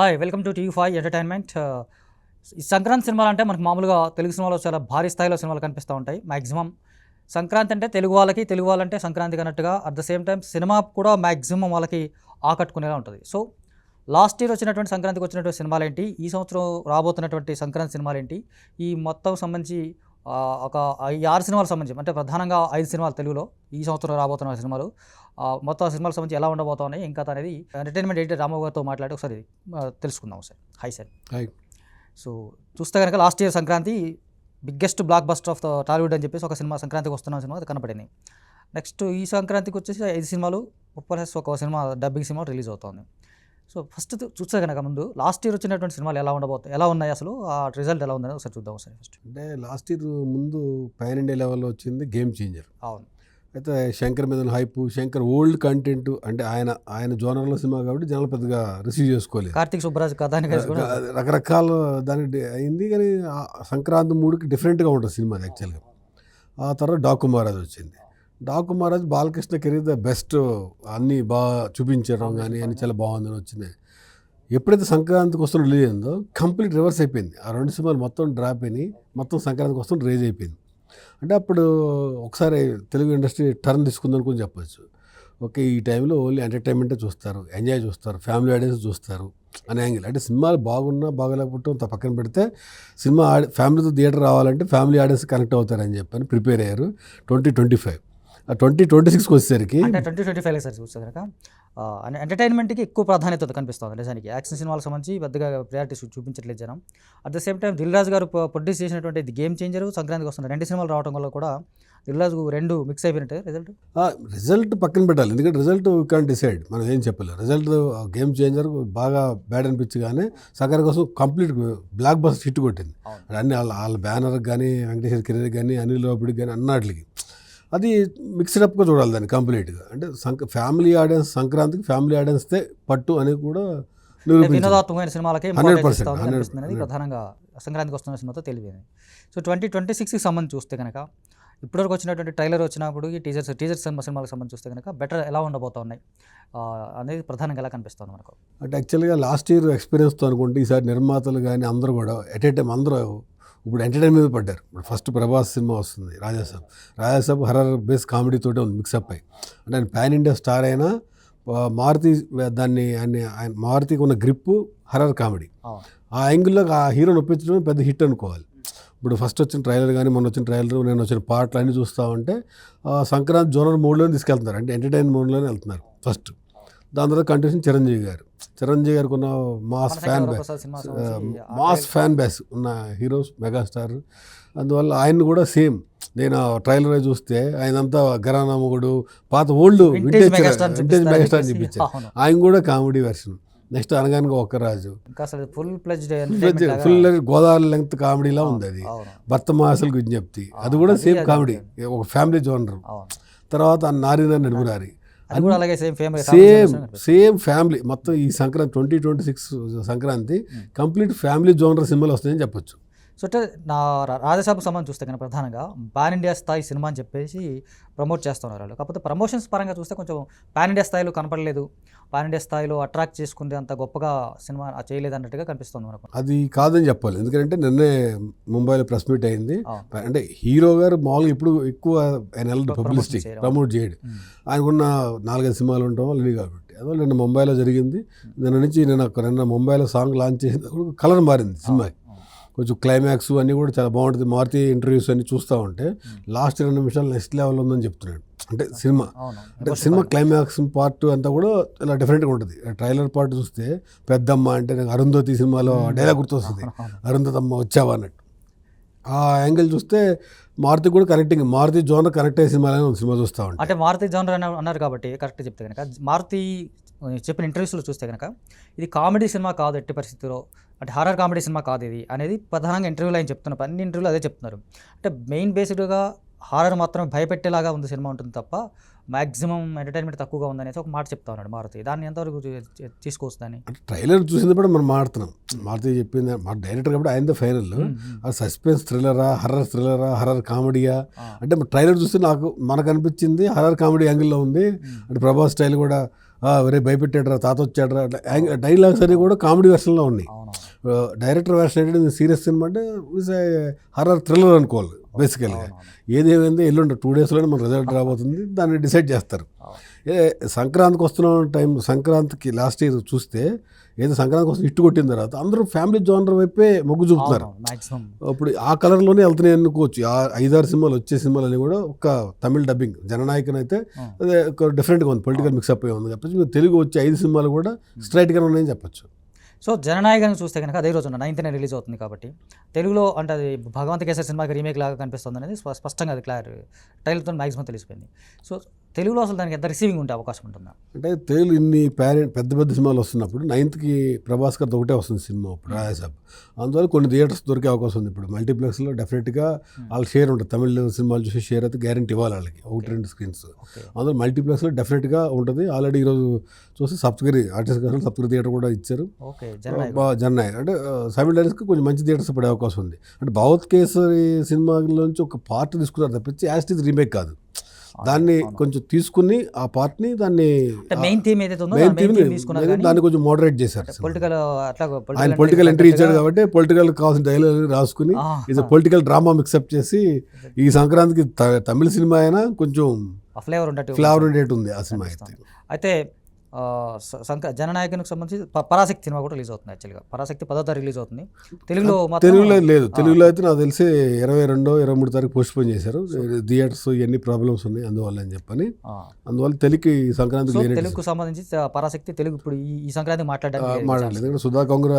Hi welcome to TV5 entertainment. ఈ సంక్రాంతి సినిమాలు అంటే మనకు మామూలుగా తెలుగు సినిమాలో చాలా భారీ స్థాయిలో సినిమాలు కనిపిస్తూ ఉంటాయి. మ్యాక్సిమం సంక్రాంతి అంటే తెలుగు వాళ్ళంటే సంక్రాంతికి అన్నట్టుగా at the same time cinema కూడా మ్యాక్సిమం వాళ్ళకి ఆకట్టుకునేలా ఉంటుంది. సో లాస్ట్ ఇయర్ వచ్చినటువంటి సంక్రాంతికి వచ్చినటువంటి సినిమాలు ఏంటి, ఈ సంవత్సరం రాబోతున్నటువంటి సంక్రాంతి సినిమాలు ఏంటి, ఈ మొత్తం సంబంధించి ఒక 6 సినిమాలకు సంబంధించి అంటే ప్రధానంగా 5 సినిమాలు తెలుగులో ఈ సంవత్సరం రాబోతున్న సినిమాలు, మొత్తం సినిమాలకు సంబంధించి ఎలా ఉండబోతున్నాయి ఇంకా అనేది ఎంటర్టైన్మెంట్ ఎడిటర్ రామబాబు గారితో మాట్లాడి ఒకసారి తెలుసుకుందాం sir. Hi sir. Hi. So చూస్తే కనుక last year Sankranti biggest block buster of the Tollywood అని చెప్పేసి ఒక సినిమా సంక్రాంతికి వస్తున్న సినిమా అది కనపడింది. నెక్స్ట్ ఈ సంక్రాంతికి వచ్చేసి 5 సినిమాలు ప్లస్ ఒక సినిమా డబ్బింగ్ సినిమా రిలీజ్ అవుతుంది. సో ఫస్ట్ చూస్తే కనుక ముందు లాస్ట్ ఇయర్ వచ్చినటువంటి సినిమాలు ఎలా ఉన్నాయి, అసలు ఆ రిజల్ట్ ఎలా ఉందని ఒకసారి చూద్దాం సార్. ఫస్ట్ అంటే లాస్ట్ ఇయర్ ముందు పాన్ ఇండియా లెవెల్లో వచ్చింది గేమ్ చేంజర్. అవును. అయితే శంకర్ మీద హైప్, శంకర్ ఓల్డ్ కంటెంట్ అంటే ఆయన జోనర్లో సినిమా కాబట్టి జనాలు పెద్దగా రిసీవ్ చేసుకోలేదు. కార్తీక్ సుబ్బరాజ్ కథ రకరకాల దానికి అయింది, కానీ సంక్రాంతి మూడుకి డిఫరెంట్గా ఉంటుంది సినిమా యాక్చువల్గా. ఆ తర్వాత డాకు మహారాజ్ వచ్చింది. Daaku Maharaj Balakrishna career the best, అన్నీ బాగా చూపించడం కానీ అన్ని చాలా బాగుందని వచ్చింది. ఎప్పుడైతే సంక్రాంతికి వస్తున్న రిలీజ్ అయిందో కంప్లీట్ రివర్స్ అయిపోయింది. ఆ 2 సినిమాలు మొత్తం డ్రాప్ అయినాయి, మొత్తం సంక్రాంతికి వస్తున్న రేజ్ అయిపోయింది. అంటే అప్పుడు ఒకసారి తెలుగు ఇండస్ట్రీ టర్న్ తీసుకుందనుకుని చెప్పచ్చు. ఓకే, ఈ టైంలో ఓన్లీ ఎంటర్టైన్మెంటే చూస్తారు, ఎంజాయ్ చూస్తారు, ఫ్యామిలీ ఆడియన్స్ చూస్తారు అనే యాంగిల్. అంటే సినిమాలు బాగున్నా బాగలేకపోవటం పక్కన పెడితే సినిమా ఫ్యామిలీతో థియేటర్ రావాలంటే ఫ్యామిలీ ఆడియన్స్ కనెక్ట్ అవుతారని చెప్పని ప్రిపేర్ అయ్యారు. 2025 2026కి వచ్చేసరికి అంటే 2025 సార్ చూస్తే కనుక ఎంటర్టైన్మెంట్కి ఎక్కువ ప్రాధాన్యత కనిపిస్తుంది. నిజానికి యాక్షన్ సినిమాలకు సంబంధించి పెద్దగా ప్రయారిటీ చూపించట్లేదు జనం. At the same time Dil Raju గారు ప్రొడ్యూస్ చేసినటువంటి గేమ్ చేంజర్ సంక్రాంతికి వస్తున్న 2 సినిమాలు రావడం వల్ల కూడా దిల్ రాజు 2 మిక్స్ అయిపోయినట్టే రిజల్ట్ పక్కన పెట్టాలి. ఎందుకంటే రిజల్ట్ కాన్ డిసైడ్, మనం ఏం చెప్పలేదు. రిజల్ట్ గేమ్ చేంజర్ బాగా బ్యాడ్ అనిపించగానే సంక్రాంతి కోసం కంప్లీట్ బ్లాక్ బస్టర్ హిట్ కొట్టింది. అన్ని వాళ్ళ బ్యానర్కి కానీ వెంకటేశ్వర కెరీర్ కానీ అనిల్ రావుడికి కానీ అన్నాటికి అది మిక్స్డప్గా చూడాలి దాన్ని కంప్లీట్గా. అంటే ఫ్యామిలీ ఆడియన్స్ సంక్రాంతికి ఫ్యామిలీ ఆడియన్స్తే పట్టు అని కూడా వినోదాత్మకమైన సినిమాలకి 100% ప్రధానంగా సంక్రాంతికి వస్తున్న సినిమాతో తెలియదు. సో 2026కి సంబంధించి చూస్తే కనుక ఇప్పటివరకు వచ్చినటువంటి ట్రైలర్ వచ్చినప్పుడు ఈ టీజర్స్ సినిమాలకు సంబంధించి చూస్తే కనుక బెటర్ ఎలా ఉండబోతున్నాయి అనేది ప్రధానంగా ఎలా కనిపిస్తుంది మనకు. అంటే యాక్చువల్గా లాస్ట్ ఇయర్ ఎక్స్పీరియన్స్తో అనుకుంటే ఈసారి నిర్మాతలు కానీ అందరూ కూడా ఎట్ ఏ టైం అందరూ ఇప్పుడు ఎంటర్టైన్మెంట్ మీద పడ్డారు. ఇప్పుడు ఫస్ట్ ప్రభాస్ సినిమా వస్తుంది రాజాసాబ్ హర్రర్ బేస్ కామెడీతోటే ఉంది మిక్సప్ అయ్యి. అంటే ఆయన పాన్ ఇండియా స్టార్ అయినా మారుతి దాన్ని ఆయన మారుతికి ఉన్న గ్రిప్పు హర్రర్ కామెడీ, ఆ యాంగిల్లో ఆ హీరోని ఒప్పించడం పెద్ద హిట్ అనుకోవాలి. ఇప్పుడు ఫస్ట్ వచ్చిన ట్రైలర్ కానీ మొన్న వచ్చిన ట్రైలర్ నేను వచ్చిన పాటలు అన్నీ చూస్తూ ఉంటే సంక్రాంతి జోనర్ మోడ్లోనే తీసుకెళ్తున్నారు, అంటే ఎంటర్టైన్మెంట్ మోడ్లోనే వెళ్తున్నారు ఫస్ట్. దాని తర్వాత కంటిన్యూషన్ చిరంజీవి గారికి ఉన్న మాస్ ఫ్యాన్ బేస్ ఉన్న హీరోస్ మెగాస్టార్. అందువల్ల ఆయన కూడా సేమ్ నేను ట్రైలర్ చూస్తే ఆయనంతా ఘరానా మొగుడు పాత ఓల్డ్ వింటేజ్ మెగాస్టార్ చూపించారు. ఆయన కూడా కామెడీ వెర్షన్. నెక్స్ట్ అనగానే ఒక్కరాజు ఫుల్ గోదావరి లెంగ్త్ కామెడీలా ఉంది. అది భర్త మాసలు విజ్ఞప్తి, అది కూడా సేమ్ కామెడీ, ఒక ఫ్యామిలీ జోనర్. తర్వాత నారీనా నడుమురారి సేమ్ ఫ్యామిలీ. మొత్తం ఈ Sankranti 2026 Sankranti complete family genre సినిమాలు వస్తాయని చెప్పొచ్చు. సో అంటే నా రాజసాబ్ సంబంధం చూస్తే కనుక ప్రధానంగా పాన్ ఇండియా స్థాయి సినిమా అని చెప్పేసి ప్రమోట్ చేస్తున్నారు వాళ్ళు. కాకపోతే ప్రమోషన్స్ పరంగా చూస్తే కొంచెం పాన్ ఇండియా స్థాయిలో కనపడలేదు, పాన్ ఇండియా స్థాయిలో అట్రాక్ట్ చేసుకుంటే అంత గొప్పగా సినిమా చేయలేదు అన్నట్టుగా కనిపిస్తుంది మనకు. అది కాదని చెప్పాలి, ఎందుకంటే నిన్నే ముంబైలో ప్రెస్ మీట్ అయింది. అంటే హీరో గారు మామూలుగా ఇప్పుడు ఎక్కువ ఆయన పబ్లిసిటీ ప్రమోట్ చేయడు, ఆయనకున్న 4-5 సినిమాలు ఉండటం వల్ల కాబట్టి. అదో నిన్న ముంబైలో జరిగింది. నిన్న ముంబైలో సాంగ్ లాంచ్ చేసినప్పుడు కలర్ మారింది సినిమా, కొంచెం క్లైమాక్స్ అన్నీ కూడా చాలా బాగుంటుంది. మారుతి ఇంటర్వ్యూస్ అన్నీ చూస్తూ ఉంటే లాస్ట్ 2 నిమిషాలు నెక్స్ట్ లెవెల్ ఉందని చెప్తున్నాడు. అంటే సినిమా క్లైమాక్స్ పార్ట్ అంతా కూడా ఇలా డిఫరెంట్గా ఉంటుంది. ట్రైలర్ పార్ట్ చూస్తే పెద్దమ్మ అంటే నాకు అరుంధతి సినిమాలో డైలాగ్ గుర్తొస్తుంది, అరుంధతమ్మ వచ్చావా అన్నట్టు. ఆ యాంగిల్ చూస్తే మారుతి కూడా కనెక్టింగ్, మారుతి జోనర్ కనెక్ట్ అయ్యే సినిమా చూస్తూ ఉంటాం. అంటే మారుతి జోనర్ అన్నారు కాబట్టి కరెక్ట్ చెప్తే కనుక మారుతి చెప్పిన ఇంటర్వ్యూస్లో చూస్తే కనుక ఇది కామెడీ సినిమా కాదు ఎట్టి పరిస్థితిలో, అంటే హారర్ కామెడీ సినిమా కాదు ఇది అనేది ప్రధానంగా ఇంటర్వ్యూలో ఆయన చెప్తున్నారు. అన్ని ఇంటర్వ్యూలో అదే చెప్తున్నారు. అంటే మెయిన్ బేస్డ్గా హారర్ మాత్రం భయపెట్టేలాగా ఉంది సినిమా ఉంటుంది తప్ప మ్యాక్సిమం ఎంటర్టైన్మెంట్ తక్కువగా ఉందనేసి ఒక మాట చెప్తా ఉన్నాడు మారుతి. దాన్ని ఎంతవరకు తీసుకోవస్తుందని ట్రైలర్ చూసినప్పుడు మనం మాట్లాడుతున్నాం. మారుతి చెప్పింది మా డైరెక్టర్ కాబట్టి ఆయనతో ఫైనల్. అది సస్పెన్స్ థ్రిల్లరా, హర్రర్ కామెడీయా అంటే ట్రైలర్ చూస్తే మనకు అనిపించింది హర్రర్ కామెడీ యాంగిల్లో ఉంది. అంటే ప్రభాస్ స్టైల్ కూడా ఒరే భయపెట్టాడరా తాత వచ్చాడరా అట్లా డైలాగ్స్ అన్నీ కూడా కామెడీ వెర్షన్లో ఉన్నాయి. డైరెక్టర్ వెర్షన్ ఏంటంటే సీరియస్ సినిమా అంటే హర్రర్ థ్రిల్లర్ అనుకోవాలి బేసికల్గా. ఏదేమైంది ఎల్లుండి 2 డేస్లోనే మన రిజల్ట్ రాబోతుంది, దాన్ని డిసైడ్ చేస్తారు. సంక్రాంతికి వస్తున్న టైం, సంక్రాంతికి లాస్ట్ ఇయర్ చూస్తే ఏదో సంక్రాంతి కోసం హిట్ కొట్టిన తర్వాత అందరూ ఫ్యామిలీ జోనర్ వైపే మొగ్గు చూపుతున్నారు. ఇప్పుడు ఆ కలర్లోనే వెళ్తున్నాయి అనుకోవచ్చు. 5-6 సినిమాలు వచ్చే సినిమాలని కూడా ఒక తమిళ డబ్బింగ్ జననాయకన్ అయితే అదే ఒక డిఫరెంట్గా ఉంది, పొలిటికల్ మిక్సప్ అయి ఉంది చెప్పచ్చు. తెలుగు వచ్చే 5 సినిమాలు కూడా స్ట్రైట్గా ఉన్నాయని చెప్పచ్చు. సో జననాయకని చూస్తే కనుక అదే రోజున 9th రిలీజ్ అవుతుంది కాబట్టి తెలుగులో అంటే అది భగవంత్ కేసరి సినిమాకి రీమేక్ లాగా కనిపిస్తుంది అనేది స్పష్టంగా అది ట్రైలర్తో మ్యాక్సిమం తెలిసిపోయింది. సో తెలుగులో అసలు దానికి ఎంత రిసీవింగ్ ఉంటే అవకాశం ఉంటుందా? అంటే తెలుగు ఇన్ని పెద్ద పెద్ద సినిమాలు వస్తున్నప్పుడు 9th ప్రభాస్ గారితో ఒకటే వస్తుంది సినిమా ఇప్పుడు రాజాసాబ్. అందువల్ల కొన్ని థియేటర్స్ దొరికే అవకాశం ఉంది. ఇప్పుడు మల్టీప్లెక్స్లో డెఫినెట్గా వాళ్ళ షేర్ ఉంటుంది. తమిళ సినిమాలు చూసి షేర్ అయితే గ్యారెంటీ ఇవ్వాలి వాళ్ళకి, 1-2 స్క్రీన్స్. అందులో మల్టీప్లెక్స్లో డెఫినెట్గా ఉంటుంది. ఆల్రెడీ ఈరోజు చూసి సప్తగిరి ఆర్టిస్ట్ గారు సప్తగిరి థియేటర్ కూడా ఇచ్చారు. జననాయక్ అంటే సైమిల్టేనియస్గా కొంచెం మంచి థియేటర్స్ పడే అవకాశం ఉంది. అంటే భగవత్ కేసరి సినిమాలోంచి ఒక పార్ట్ తీసుకున్నారు తప్పించి యాజ్ ఇట్ రీమేక్ కాదు. దాన్ని కొంచెం తీసుకుని ఆ పార్ట్ని దాన్ని దాన్ని కొంచెం మోడరేట్ చేశారు. ఆయన పొలిటికల్ ఎంట్రీ ఇచ్చాడు కాబట్టి పొలిటికల్ కావాల్సిన డైలాగ్ రాసుకుని ఇది పొలిటికల్ డ్రామా మిక్సప్ చేసి ఈ సంక్రాంతికి తమిళ సినిమా అయినా కొంచెం ఫ్లేవర్ ఉండేట్టు ఉంది ఆ సినిమా అయితే. జననాయకునికి సంబంధించి పరాశక్తి సినిమా కూడా రిలీజ్ అవుతుంది. యాక్చువల్గా పరాశక్తి 10వ తారీఖు రిలీజ్ అవుతుంది. తెలుగులో లేదు. తెలుగులో అయితే నాకు తెలిసి 22-23 తారీఖు పోస్ట్ పోన్ చేశారు. థియేటర్స్ ఇవన్నీ ప్రాబ్లమ్స్ ఉన్నాయి అందువల్ల అని చెప్పని. అందువల్ల తెలుగుకి సంక్రాంతి తెలుగుకు సంబంధించి పరాశక్తి తెలుగు ఇప్పుడు ఈ సంక్రాంతి మాట్లాడలేదు. ఎందుకంటే సుధా కొంగర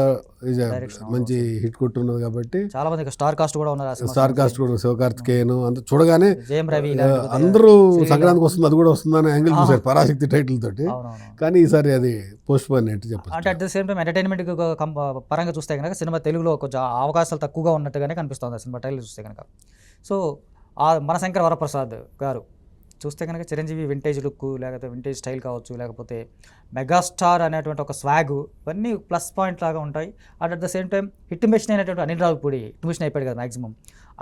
మంచి హిట్ కొట్టున్నది కాబట్టి చాలా మంది స్టార్ కాస్ట్ కూడా ఉన్నారు. స్టార్ కాస్ట్ కూడా శివకార్తికేయన్ అంత చూడగానే జయం రవి అందరూ సంక్రాంతికి వస్తుంది అది కూడా వస్తుందని యాంగిల్ చూసారు పరాశక్తి టైటిల్ తోటి. కానీ ఈసారి అది పోస్ట్ పోన్ అంటే చెప్పచ్చు. అంటే at the same time entertainment పరంగా చూస్తే కనుక సినిమా తెలుగులో కొంచెం అవకాశాలు తక్కువగా ఉన్నట్టుగానే కనిపిస్తుంది సినిమా ట్రైలర్ చూస్తే కనుక. సో మనశంకర వరప్రసాద్ గారు చూస్తే కనుక చిరంజీవి వింటేజ్ లుక్ లేకపోతే వింటేజ్ స్టైల్ కావచ్చు, లేకపోతే మెగాస్టార్ అనేటువంటి ఒక స్వాగ్ ఇవన్నీ ప్లస్ పాయింట్ లాగా ఉంటాయి. And at the same time hit mission అయినటువంటి అనిల్ రావిపూడి హిట్ మిషన్ అయిపోయాడు కదా మ్యాక్సిమం.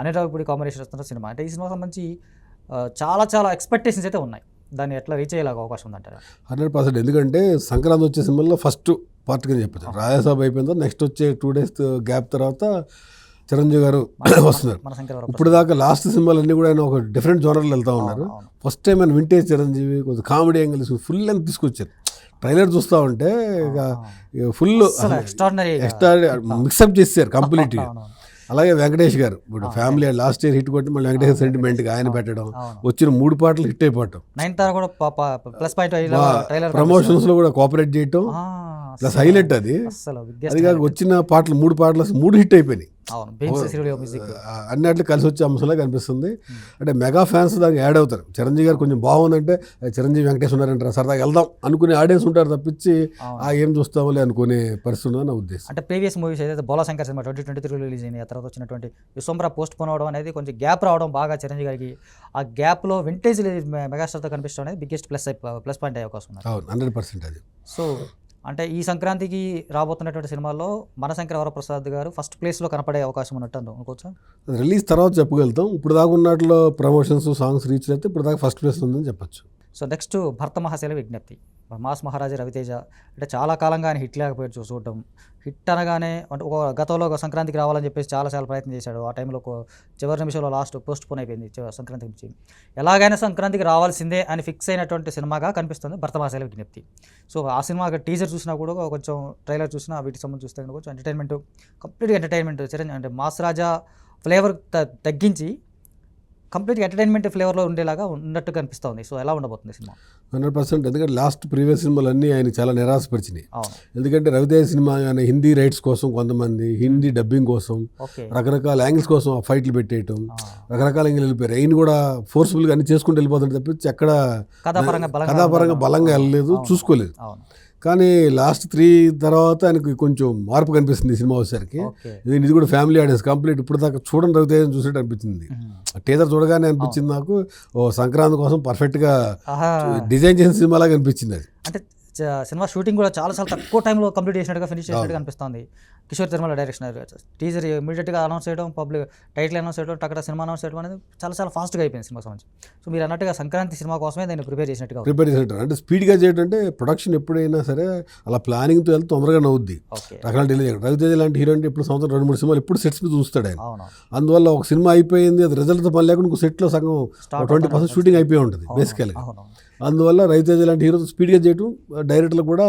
అనిల్ రావిపూడి కాంబినేషన్ వస్తున్న సినిమా అంటే ఈ సినిమా సంబంధించి చాలా ఎక్స్పెక్టేషన్స్ అయితే ఉన్నాయి. దాన్ని ఎట్లా రీచ్ అయ్యేలాగా అవకాశం ఉందంటారా? 100%. ఎందుకంటే సంక్రాంతి వచ్చే సినిమాల్లో ఫస్ట్ పార్ట్ కింద చెప్పచ్చు. రాజాసాబ్ అయిపోయిన తర్వాత నెక్స్ట్ వచ్చే 2 days గ్యాప్ తర్వాత చిరంజీవి గారు వస్తున్నారు. ఇప్పుడు దాకా లాస్ట్ సినిమాలన్నీ కూడా ఆయన ఒక డిఫరెంట్ జోనర్లో వెళ్తూ ఉన్నారు. ఫస్ట్ టైం ఆయన వింటేజ్ చిరంజీవి కొంచెం కామెడీ యాంగిల్ ఫుల్ లెంత్ తీసుకొచ్చారు. ట్రైలర్ చూస్తూ ఉంటే ఫుల్ మిక్సప్ చేశారు కంప్లీట్గా. అలాగే వెంకటేష్ గారు ఇప్పుడు ఫ్యామిలీ లాస్ట్ ఇయర్ హిట్ కొట్టి మళ్ళీ వెంకటేష్ సెంటిమెంట్గా ఆయన పెట్టడం, వచ్చిన 3 పాటలు హిట్ అయిపోవటం, ప్రమోషన్స్లో కూడా కోఆపరేట్ చేయటం ప్లస్ హైలైట్ అది కాక వచ్చిన పాటలు 3 పాటలు 3 హిట్ అయిపోయినాయి. అన్నిట్లు కలిసి వచ్చే అంశంలా కనిపిస్తుంది. అంటే మెగా ఫ్యాన్స్ దానికి యాడ్ అవుతారు. చిరంజీవి గారు కొంచెం బాగుందంటే చిరంజీవి వెంకటేష్ ఉన్నారంటారు, సరదాగా వెళ్దాం అనుకునే ఆడియన్స్ ఉంటారు తప్పించి ఏం చూస్తామో అనుకునే పరిస్థితి నా ఉద్దేశం. అంటే ప్రీవియస్ మూవీస్ ఏదైతే బోలాశంకర్ సినిమా 2023 రిలీజ్ అయింది, ఆ తర్వాత వచ్చినటువంటి విశ్వంబర పోస్ట్ పోన్ అవడం అనేది కొంచెం గ్యాప్ రావడం బాగా చిరంజీవి గారికి ఆ గ్యాప్లో వింటేజ్ మెగాస్టార్తో కనిపించడం అనేది బిగ్గెస్ట్ ప్లస్ పాయింట్ అయ్యే అవకాశం ఉంది. 100% అది. సో అంటే ఈ సంక్రాంతికి రాబోతున్నటువంటి సినిమాల్లో మనశంకర వరప్రసాద్ గారు ఫస్ట్ ప్లేస్లో కనపడే అవకాశం ఉన్నట్టు అనుకోవచ్చా? రిలీజ్ తర్వాత చెప్పగలుగుతాం. ఇప్పుడు దాకా ఉన్నట్లో ప్రమోషన్స్ సాంగ్స్ రీచ్ అయితే ఇప్పుడు దాకా ఫస్ట్ ప్లేస్ ఉందని చెప్పచ్చు. సో నెక్స్ట్ భర్త మహాశైల విజ్ఞప్తి, మాస్ మహారాజా రవితేజ అంటే చాలా కాలంగా ఆయన హిట్ లేకపోయాడు చూడటం. హిట్ అనగానే అంటే ఒక గతంలో ఒక సంక్రాంతికి రావాలని చెప్పేసి చాలా ప్రయత్నం చేశాడు. ఆ టైంలో చివరి నిమిషంలో లాస్ట్ పోస్ట్ పోన్ అయిపోయింది సంక్రాంతి నుంచి. ఎలాగైనా సంక్రాంతికి రావాల్సిందే అని ఫిక్స్ అయినటువంటి సినిమాగా కనిపిస్తుంది భర్త మహాశైల విజ్ఞప్తి. సో ఆ సినిమా టీజర్ చూసినా కూడా కొంచెం ట్రైలర్ చూసినా వీటికి సంబంధించి చూస్తే కొంచెం ఎంటర్టైన్మెంట్, కంప్లీట్గా ఎంటర్టైన్మెంట్ అంటే మాస్ రాజా ఫ్లేవర్ తగ్గించి కంప్లీట్గా ఎంటర్టైన్మెంట్ ఫ్లేవర్లో ఉండేలాగా ఉన్నట్టు కనిపిస్తుంది. సో ఎలా ఉండబోతుంది సినిమా? 100%. ఎందుకంటే లాస్ట్ ప్రీవియస్ సినిమాలన్నీ ఆయన చాలా నిరాశపరిచినాయి. ఎందుకంటే రవితేజ సినిమా ఆయన హిందీ రైట్స్ కోసం కొంతమంది హిందీ డబ్బింగ్ కోసం రకరకాల యాంగిల్స్ కోసం ఫైట్లు పెట్టేయటం, రకరకాల యాంగిల్ వెళ్ళిపోయారు. ఆయన కూడా ఫోర్స్ఫుల్గా అన్ని చేసుకుంటూ వెళ్ళిపోతుంటే తప్పించి ఎక్కడ కథాపరంగా బలంగా వెళ్ళలేదు, చూసుకోలేదు. కానీ లాస్ట్ 3 తర్వాత ఆయనకి కొంచెం మార్పు కనిపిస్తుంది సినిమా వచ్చేసరికి. ఇది కూడా ఫ్యామిలీ ఆడియన్స్ కంప్లీట్. ఇప్పుడు దాకా చూడండి రవితేజ చూసినట్టు అనిపించింది. టీజర్ చూడగానే అనిపించింది నాకు సంక్రాంతి కోసం పర్ఫెక్ట్గా డిజైన్ చేసిన సినిమాలాగా అనిపించింది అది. అంటే సినిమా షూటింగ్ కూడా చాలా తక్కువ టైంలో కంప్లీట్ చేసినట్టుగా ఫినిష్ చేసినట్టుగా అనిపిస్తుంది. కిషోర్ తిరుమల డైరెక్షన్ టీజర్ ఇమీడియట్గా అనౌన్స్ చేయడం, పబ్లిక్ టైటిల్ అనౌన్స్ చేయడం, టక్కడ సినిమా అనౌన్స్ చేయడం అనేది చాలా చాలా ఫాస్ట్గా అయిపోయింది సినిమా సంబంధించి. సో మీరు అన్నట్టుగా సంక్రాంతి సినిమా కోసమే నేను ప్రిపేర్ చేసినట్టుగా. అంటే స్పీడ్గా చేయడం అంటే ప్రొడక్షన్ ఎప్పుడైనా సరే అలా ప్లానింగ్తో వెళ్తే తొందరగా నవ్వుద్ది, ఓకే, రకాల డిలే చేయడం. రవితేజ లాంటి హీరో అంటే ఇప్పుడు సంవత్సరం 2-3 సినిమాలు ఎప్పుడు సెట్స్ మీద చూస్తాడు ఆయన. అవును, అందువల్ల ఒక సినిమా అయిపోయింది, అది రిజల్ట్తో పని లేకుండా ఇంకో సెట్లో సగం 20% షూటింగ్ అయిపోయి ఉంటుంది బేసికల్గా. అవును. అందువల్ల రవితేజ లాంటి హీరో స్పీడ్గా చేయడం డైరెక్టర్లకు కూడా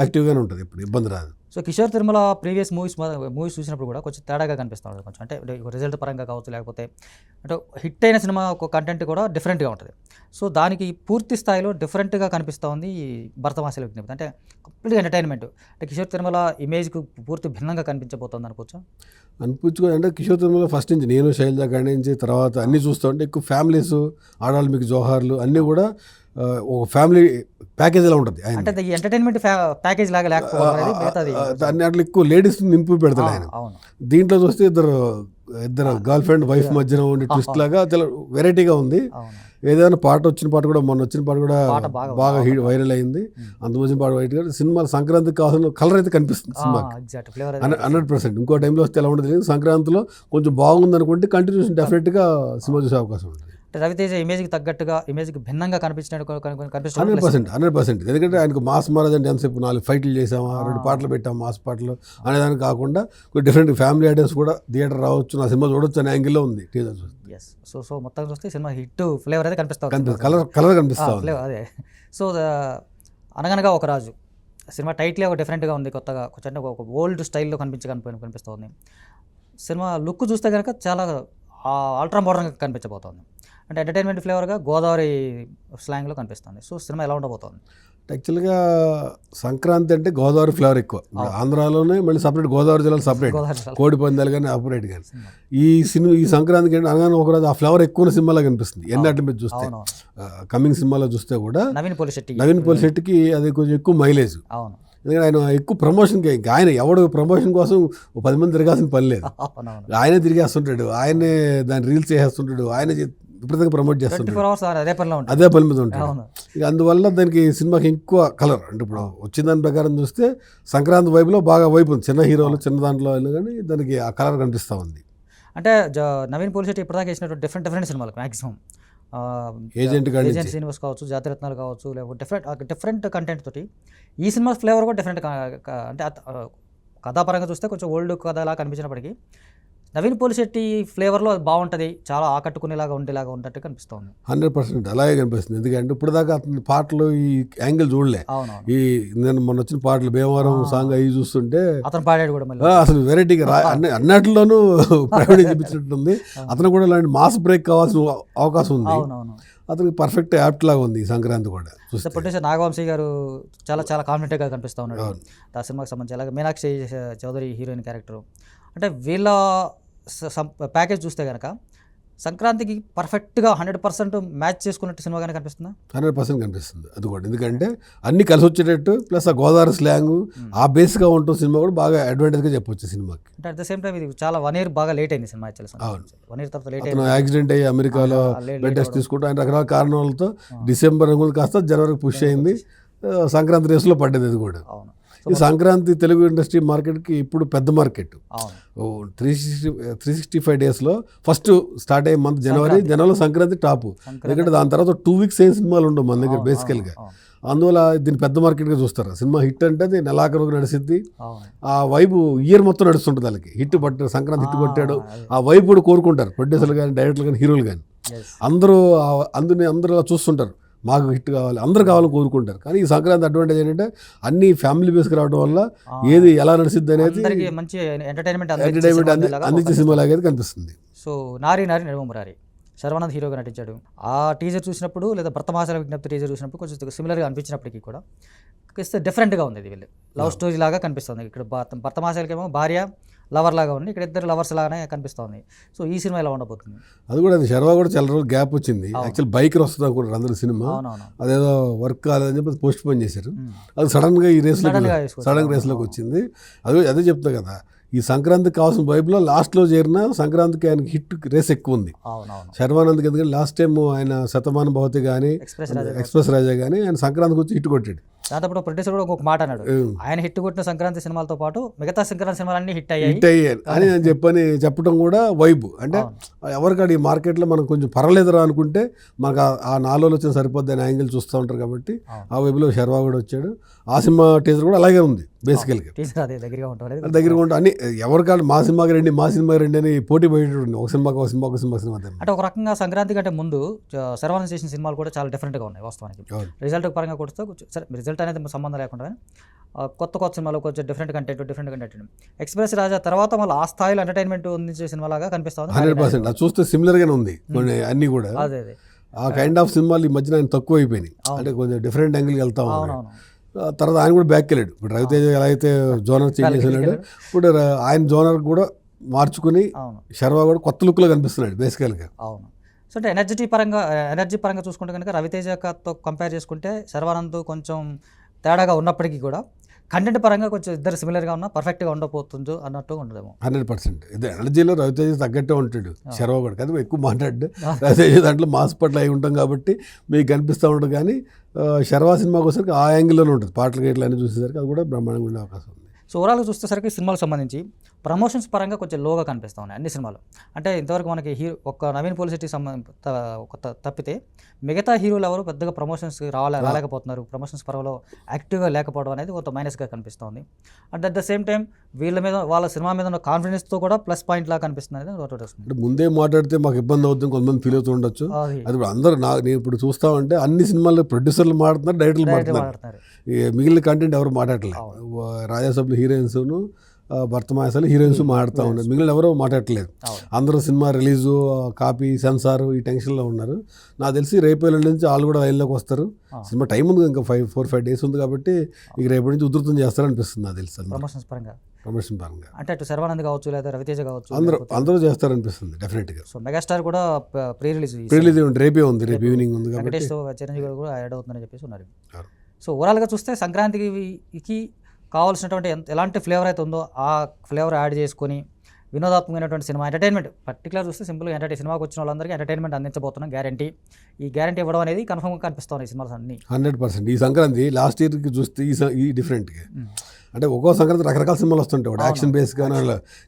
యాక్టివ్గానే ఉంటుంది, ఇప్పుడు ఇబ్బంది రాదు. So Kishore Tirumala previous movies చూసినప్పుడు కూడా కొంచెం తేడాగా కనిపిస్తూ ఉంటుంది కొంచెం, అంటే రిజల్ట్ పరంగా కావచ్చు, లేకపోతే అంటే హిట్ అయిన సినిమా ఒక కంటెంట్ కూడా డిఫరెంట్గా ఉంటుంది. సో దానికి పూర్తి స్థాయిలో డిఫరెంట్గా కనిపిస్తూ ఉంది ఈ భరతమాసల విజ్ఞప్తి. అంటే కంప్లీట్గా ఎంటర్టైన్మెంట్, అంటే కిషోర్ తిరుమల ఇమేజ్కి పూర్తి భిన్నంగా కనిపించబోతుంది అనుకోవచ్చు. అంటే కిషోర్ తిరుమల ఫస్ట్ నుంచి నేను శైలజ కాడి నుంచి తర్వాత అన్నీ చూస్తూ ఉంటే ఎక్కువ ఫ్యామిలీస్, ఆడాళ్ళు మీకు జోహార్లు అన్నీ కూడా ఒక ఫ్యామిలీ ప్యాకేజ్ ఎలా ఉంటుంది ఆయన. అంటే ఈ ఎంటర్టైన్మెంట్ ప్యాకేజ్ లాగా దాన్ని అట్లా ఎక్కువ లేడీస్ నింపి పెడతాడు ఆయన. దీంట్లో చూస్తే ఇద్దరు గర్ల్ ఫ్రెండ్ వైఫ్ మధ్యన ఉండే ట్విస్ట్ లాగా చాలా వెరైటీగా ఉంది. ఏదైనా పాట వచ్చిన పాట కూడా మొన్న వచ్చిన పాట కూడా బాగా వైరల్ అయింది. అంత మంచి పాట వైట్ గా సినిమా సంక్రాంతికి కావాల్సిన కలర్ అయితే కనిపిస్తుంది సినిమాకి 100%. ఇంకో టైంలో వస్తే ఎలా ఉంటుంది, సంక్రాంతిలో కొంచెం బాగుంది అనుకుంటే కంటిన్యూషన్ డెఫినెట్గా సినిమా చూసే అవకాశం ఉంటుంది. రవితేజ ఇమేజ్కి తగ్గట్టుగా, ఇమేజ్కి భిన్నంగా కనిపించినట్టు 100%. ఎందుకంటే ఆయనకు మాస్ మహారాజ్ అంటే ఎంతసేపు 4 ఫైట్లు చేసామా, 2 పాటలు పెట్టాము మాస్ పాటలు అనేదానికి కాకుండా డిఫరెంట్ ఫ్యామిలీ ఆడియన్స్ కూడా థియేటర్ రావచ్చు, నా సినిమా చూడొచ్చు అనే యాంగిల్లో ఉంది టీజర్ చూస్తే. సో మొత్తం చూస్తే సినిమా హిట్ ఫ్లేవర్ అయితే కనిపిస్తుంది, కలర్ కనిపిస్తుంది. అదే. సో అనగనగా ఒక రాజు సినిమా టైటిల్ ఒక డిఫరెంట్గా ఉంది, కొత్తగా కొంచెం అంటే ఒక ఓల్డ్ స్టైల్లో కనిపిస్తుంది. సినిమా లుక్ చూస్తే కనుక చాలా అల్ట్రా మోడర్న్గా కనిపించబోతోంది. అంటే ఎంటర్టైన్మెంట్ ఫ్లేవర్గా గోదావరి స్లాంగ్లో కనిపిస్తుంది. సో సినిమా ఎలా ఉండబోతోంది? యాక్చువల్గా సంక్రాంతి అంటే గోదావరి ఫ్లేవర్ ఎక్కువ. ఆంధ్రాలోనే మళ్ళీ సపరేట్ గోదావరి జిల్లాలో సపరేట్, కోడి పందాలు కానీ ఆపరేట్ కానీ. ఈ సంక్రాంతికి అంటే అనగానే ఒకరోజు ఆ ఫ్లేవర్ ఎక్కువ సినిమాలో కనిపిస్తుంది. ఎన్నటి మీద చూస్తే కమింగ్ సినిమాలో చూస్తే కూడా నవీన్ పోలిశెట్టికి అది కొంచెం ఎక్కువ మైలేజ్. ఎందుకంటే ఆయన ఎక్కువ ప్రమోషన్కి, ఆయన ఎవడు ప్రమోషన్ కోసం 10 మంది తిరగాల్సిన పని లేదు, ఆయనే తిరిగేస్తుంటాడు, ఆయనే దాన్ని రీల్స్ చేసేస్తుంటాడు, ఆయనే విపరీతంగా ప్రమోట్ చేస్తుంటాడు, అదే పని మీద ఉంటాడు. ఇక అందువల్ల దానికి సినిమాకి ఎక్కువ కలర్. అంటే ఇప్పుడు వచ్చిన దాని ప్రకారం చూస్తే సంక్రాంతి వైపులో బాగా వైపు ఉంది, చిన్న హీరోలు చిన్న దాంట్లో కానీ దానికి ఆ కలర్ కనిపిస్తూ ఉంది. అంటే నవీన్ పోలిశెట్టి ఇప్పటిదాకా వేసినట్టు డిఫరెంట్ సినిమాలకు మ్యాక్సిమం ఏజెంట్ యూనివర్స్ కావచ్చు, జాతిరత్నాలు కావచ్చు, లేకపోతే డిఫరెంట్ కంటెంట్ తోటి ఈ సినిమా ఫ్లేవర్ కూడా డిఫరెంట్. అంటే కథాపరంగా చూస్తే కొంచెం ఓల్డ్ కథలా కనిపించినప్పటికీ నవీన్ పోలిశెట్టి ఫ్లేవర్లో బాగుంటుంది, చాలా ఆకట్టుకునేలాగా ఉండేలాగా ఉన్నట్టు కనిపిస్తుంది. 100% అలాగే కనిపిస్తుంది. ఎందుకంటే ఇప్పుడు దాకా అతని పాటలు ఈ యాంగిల్ చూడలే. ఈ నేను మొన్న వచ్చిన పాటలు భీమవరం సాంగ్ అవి చూస్తుంటే అతను పాడాడు కూడా మళ్ళీ అసలు వెరైటీగా అన్నిటిలోనూ ప్రైవేట్ చూపించినట్టుంది. అతను కూడా ఇలాంటి మాస్ బ్రేక్ కావాల్సిన అవకాశం ఉంది. అతనికి పర్ఫెక్ట్ యాప్ట్ లాగా ఉంది ఈ సంక్రాంతి కూడా. ప్రొడ్యూసర్ నాగవంశీ గారు చాలా కాన్ఫిడెంట్గా కనిపిస్తూ ఉన్నాడు ఆ సినిమాకి సంబంధించి. అలాగే మీనాక్షి చౌదరి హీరోయిన్ క్యారెక్టర్, అంటే వీళ్ళ ప్యాకేజ్ చూస్తే కనుక సంక్రాంతికి పర్ఫెక్ట్గా 100% మ్యాచ్ చేసుకున్నట్టు సినిమా కానీ కనిపిస్తుందా? 100% కనిపిస్తుంది అది కూడా. ఎందుకంటే అన్ని కలిసి వచ్చేటట్టు ప్లస్ ఆ గోదావరి స్లాంగ్ ఆ బేస్గా ఉంటుంది సినిమా కూడా బాగా అడ్వాంటేజ్గా చెప్పొచ్చు సినిమాకి. అంటే అట్ ద సేమ్ టైం ఇది చాలా 1 year బాగా లేట్ అయింది సినిమా. 1 year తర్వాత లేట్ అయింది. యాక్సిడెంట్ అయ్యి అమెరికాలో బెడ్ రెస్ట్ తీసుకుంటూ ఆయన రకరకాల కారణాలతో డిసెంబర్ కాస్త జనవరికి పుష్ అయింది. సంక్రాంతి రేసులో పడ్డది అది కూడా. ఈ సంక్రాంతి తెలుగు ఇండస్ట్రీ మార్కెట్కి ఇప్పుడు పెద్ద మార్కెట్. 365 డేస్లో ఫస్ట్ స్టార్ట్ అయ్యే మంత్ జనవరిలో సంక్రాంతి టాప్. ఎందుకంటే దాని తర్వాత 2 weeks ఏం సినిమాలు ఉండవు మన దగ్గర బేసికల్గా. అందువల్ల దీన్ని పెద్ద మార్కెట్గా చూస్తారు. సినిమా హిట్ అంటే అది నెలాఖరు నడిసిద్ది, ఆ వైపు ఇయర్ మొత్తం నడుస్తుంటుంది. వాళ్ళకి హిట్ పట్టాడు, సంక్రాంతి హిట్ కొట్టాడు, ఆ వైపు కూడా కోరుకుంటారు ప్రొడ్యూసర్లు కానీ డైరెక్టర్లు కానీ హీరోలు కానీ. అందరూ అలా చూస్తుంటారు, మాకు హిట్ కావాలి, అందరూ కావాలని కోరుకుంటారు. కానీ ఈ సంక్రాంతి అడ్వాంటేజ్ ఏంటంటే అన్ని ఫ్యామిలీ బేస్కి రావడం వల్ల ఏది ఎలా నడిచిద్ది అనేది మంచి ఎంటర్టైన్మెంట్ అందించే సినిమా లాగా కనిపిస్తుంది. సో నారి నడుమరారి శర్వానంద్ హీరోగా నటించాడు. ఆ టీజర్ చూసినప్పుడు లేదా భరతమాసల విజ్ఞప్తి టీజర్ చూసినప్పుడు కొంచెం సిమిలర్గా అనిపించినప్పటికీ కూడా డిఫరెంట్గా ఉంది. ఇది వీళ్ళు లవ్ స్టోరీ లాగా కనిపిస్తుంది. ఇక్కడ భరతమాసాలకేమో భార్య లవర్ లాగా ఉంది, ఇక్కడ ఇద్దరు లవర్స్ లాగానే కనిపిస్తుంది. సో ఈ సినిమా ఎలా ఉండబోతుంది? అది కూడా శర్వా కూడా చాలా రోజులు గ్యాప్ వచ్చింది. యాక్చువల్ బైక్ వస్తుంది అనుకుంటారు అందరూ సినిమా, అదేదో వర్క్ కాలేదని చెప్పి పోస్ట్ పోన్ చేశారు. అది సడన్గా ఈ సడన్ రేస్లోకి వచ్చింది. అదే చెప్తా కదా, ఈ సంక్రాంతికి కావాల్సిన వైపులో లాస్ట్లో చేరిన సంక్రాంతికి ఆయనకి హిట్ రేస్ ఎక్కువ ఉంది శర్వానంద్కి. ఎందుకంటే లాస్ట్ టైం ఆయన శతమాన భవతి కానీ ఎక్స్ప్రెస్ రాజా కానీ ఆయన సంక్రాంతికి వచ్చి హిట్ కొట్టాడు. దాంతో ప్రొడ్యూసర్ కూడా ఒక మాట అన్నాడు, ఆయన హిట్ కొట్టిన సంక్రాంతి సినిమాలతో పాటు మిగతా సంక్రాంతి సినిమాలన్నీ హిట్ అయ్యాయి అని నేను చెప్పడం కూడా వైబ్. అంటే ఎవరికాడ ఈ మార్కెట్లో మనం కొంచెం పర్వాలేదురా అనుకుంటే మనకు ఆ 4 రోజులు వచ్చిన సరిపోద్ది అని యాంగిల్ చూస్తూ ఉంటారు కాబట్టి ఆ వైపులో శర్వా కూడా వచ్చాడు. ఆ సినిమా టీజర్ కూడా అలాగే ఉంది బేసికల్గా. దగ్గరగా ఉంటుంది అన్ని ఎవరికాడ మా సినిమాకి రండి అని పోటీ పడేటప్పుడు ఒక సినిమా అంటే ఒక రకంగా సంక్రాంతి కంటే ముందు శర్వానంద్ చేసిన సినిమాలు కూడా చాలా డిఫరెంట్గా ఉన్నాయి వాస్తవానికి. రిజల్ట్ పరంగా కూడా సరే రిజల్ట్ అనేది సంబంధం లేకుండా కొత్త సినిమాలు కొంచెం డిఫరెంట్ కంటెంట్ ఎక్స్ప్రెస్ రాజా తర్వాత మళ్ళీ ఆ స్థాయిలో ఎంటర్టైన్మెంట్ అందించే సినిమా లాగా కనిపిస్తుంది. 100% అది చూస్తే సిమిలర్గానే ఉంది అన్ని కూడా. అదే ఆ కైండ్ ఆఫ్ సినిమాలు ఈ మధ్యన ఆయన తక్కువ అయిపోయినాయి. అంటే కొంచెం డిఫరెంట్ యాంగిల్కి వెళ్తాం. తర్వాత ఆయన కూడా బ్యాక్ వెళ్ళాడు. ఇప్పుడు రవితేజ ఎలా అయితే జోనర్ చేంజ్ చేసినాడు, ఇప్పుడు ఆయన జోనర్ కూడా మార్చుకుని శర్వా కూడా కొత్త లుక్లో కనిపిస్తున్నాడు బేసికల్గా. అవును. సో అంటే ఎనర్జీ పరంగా చూసుకుంటే కనుక రవితేజతో కంపేర్ చేసుకుంటే శర్వానంద్ కొంచెం తేడాగా ఉన్నప్పటికీ కూడా కంటెంట్ పరంగా కొంచెం ఇద్దరు సిమిలర్గా ఉన్నా పర్ఫెక్ట్గా ఉండబోతుందో అన్నట్టు ఉండదేమో. 100% ఇదే ఎనర్జీలో రవితేజ తగ్గట్టే ఉంటాడు శర్వా కూడా. కదా ఎక్కువ మాట్లాడు రవితేజ దాంట్లో మాస్ పట్ల అయి ఉంటాం కాబట్టి మీకు కనిపిస్తూ ఉంటుంది. కానీ శర్వా సినిమాకి వచ్చేసరికి ఆ యాంగిల్లోనే ఉంటుంది. పాటలు గేట్లు అన్నీ చూసేసరికి అది కూడా బ్రహ్మాండంగా ఉండే అవకాశం ఉంది. సో ఓవరాల్గా చూసేసరికి సినిమాలకు సంబంధించి ప్రమోషన్స్ పరంగా కొంచెం లోగా కనిపిస్తూ ఉన్నాయి అన్ని సినిమాలు. అంటే ఇంతవరకు మనకి ఒక్క నవీన్ పోలిసిటీ తప్పితే మిగతా హీరోలు ఎవరు పెద్దగా ప్రమోషన్స్ రాలేకపోతున్నారు. ప్రమోషన్స్ పరంలో యాక్టివ్గా లేకపోవడం అనేది కొంత మైనస్గా కనిపిస్తుంది. And at the same time వాళ్ళ సినిమా మీద ఉన్న కాన్ఫిడెన్స్తో కూడా ప్లస్ పాయింట్ లాగా కనిపిస్తుంది అనేది. అంటే ముందే మాట్లాడితే మాకు ఇబ్బంది అవుతుంది, కొంతమంది ఫీల్ అవుతూ ఉండొచ్చు. అది ఇప్పుడు అందరూ నేను ఇప్పుడు చూస్తామంటే అన్ని సినిమాల్లో ప్రొడ్యూసర్లు మాట్లాడుతున్నారు, డైరెక్టర్లు మాట్లాడుతున్నారు. మిగిలిన కంటెంట్ ఎవరు మాట్లాడలేదు. రాజాసభ్యులు హీరోయిన్స్ను భర్తమాసాలు హీరోయిన్స్ మాట్లాడుతూ ఉన్నారు, మిగిలిన ఎవరో మాట్లాడట్లేదు. అందరూ సినిమా రిలీజు కాపీ సెన్సారు ఈ టెన్షన్లో ఉన్నారు. నాకు తెలిసి రేపు ఎల్లుండి నుంచి వాళ్ళు కూడా లైన్లోకి వస్తారు. సినిమా టైం ఉంది, ఇంకా 4-5 డేస్ ఉంది కాబట్టి ఇక రేపటి నుంచి ఉధృతం చేస్తారనిపిస్తుంది నాకు తెలిసి. ప్రమోషన్ పరంగా అంటే అటు శర్వానంద్ కావచ్చు లేదా రవితేజ కావచ్చు అందరూ చేస్తారనిపిస్తుంది డెఫినెట్గా. సో మెగాస్టార్ కూడా ప్రీ రిలీజ్ రేపే ఉంది, రేపు ఈవినింగ్ ఉంది కాబట్టి చిరంజీవి కూడా యాడ్ అవుతుందని చెప్పేసి ఉన్నారు. సో ఓవరాల్గా చూస్తే సంక్రాంతికి కావాల్సినటువంటి ఎలాంటి ఫ్లేవర్ అయితే ఉందో ఆ ఫ్లేవర్ యాడ్ చేసుకొని వినోదాత్మకమైనటువంటి సినిమా ఎంటర్టైన్మెంట్ పర్టికులర్ చూస్తే సింపుల్గా సినిమాకి వచ్చిన వాళ్ళందరికీ ఎంటర్టైన్మెంట్ అందించబోతున్నాం గ్యారంటీ. ఈ గ్యారంటీ ఇవ్వడం అనేది కన్ఫర్మ్గా కనిపిస్తుంది ఈ సినిమాస్ అన్ని. 100% ఈ సంక్రాంతి లాస్ట్ ఇయర్కి చూస్తే ఈ డిఫరెంట్గా అంటే ఒక్కో సంక్రాంతి రకరకాల సినిమాలు వస్తుంటాయి యాక్షన్ బేస్గా.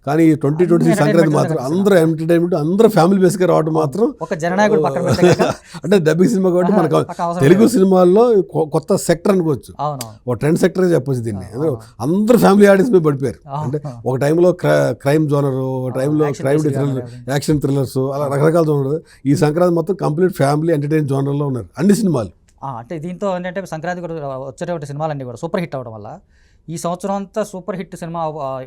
కానీ 2020 సంక్రాంతి మాత్రం అందరూ ఎంటర్టైన్మెంట్ అందరూ ఫ్యామిలీ బేస్గా రావడం మాత్రం ఒక జననాయకుడు పక్కన అంటే డబ్బింగ్ సినిమా కాబట్టి మనకు తెలుగు సినిమాల్లో కొత్త సెక్టర్ అనుకోవచ్చు, ఒక ట్రెండ్ సెక్టర్ చెప్పొచ్చు దీన్ని. అందరూ ఫ్యామిలీ ఆడియన్స్ మీద పడిపోయారు. అంటే ఒక టైంలో క్రైమ్ జోనర్, ఒక టైంలో క్రైమ్ యాక్షన్ థ్రిల్లర్స్, అలా రకరకాల జోనర్. ఈ సంక్రాంతి మొత్తం కంప్లీట్ ఫ్యామిలీ ఎంటర్టైన్ జోనర్లో ఉన్నారు అన్ని సినిమాలు. అంటే దీంతో ఏంటంటే సంక్రాంతి కూడా వచ్చేటువంటి సినిమాలన్నీ కూడా సూపర్ హిట్ అవ్వడం వల్ల ఈ సంవత్సరం అంతా సూపర్ హిట్ సినిమా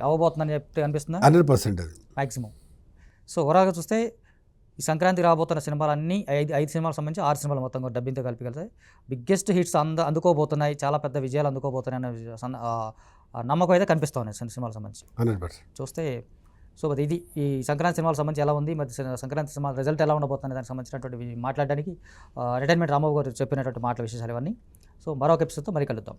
అవ్వబోతుందని చెప్తే అనిపిస్తుంది 100% అది మ్యాక్సిమం. సో ఓవరాల్గా చూస్తే ఈ సంక్రాంతి రాబోతున్న సినిమాలన్నీ 5 సినిమాలకు సంబంధించి 6 సినిమాలు మొత్తం కూడా డబ్బింగ్తో కలిపి కలిసాయి. బిగ్గెస్ట్ హిట్స్ అందుకోబోతున్నాయి, చాలా పెద్ద విజయాలు అందుకోబోతున్నాయి అనే నమ్మకం అయితే కనిపిస్తూ ఉన్నాయి సినిమాలకు సంబంధించి 100% చూస్తే. సో ఇది ఈ సంక్రాంతి సినిమాలకు సంబంధించి ఎలా ఉంది, మరి సంక్రాంతి సినిమా రిజల్ట్ ఎలా ఉండబోతుంది దానికి సంబంధించినటువంటి మాట్లాడడానికి ఎంటర్టైన్మెంట్ రాంబాబు గారు చెప్పినటువంటి మాటల విశేషాలు ఇవన్నీ. సో మరొక ఎపిసోడ్తో మరి కలుద్దాం.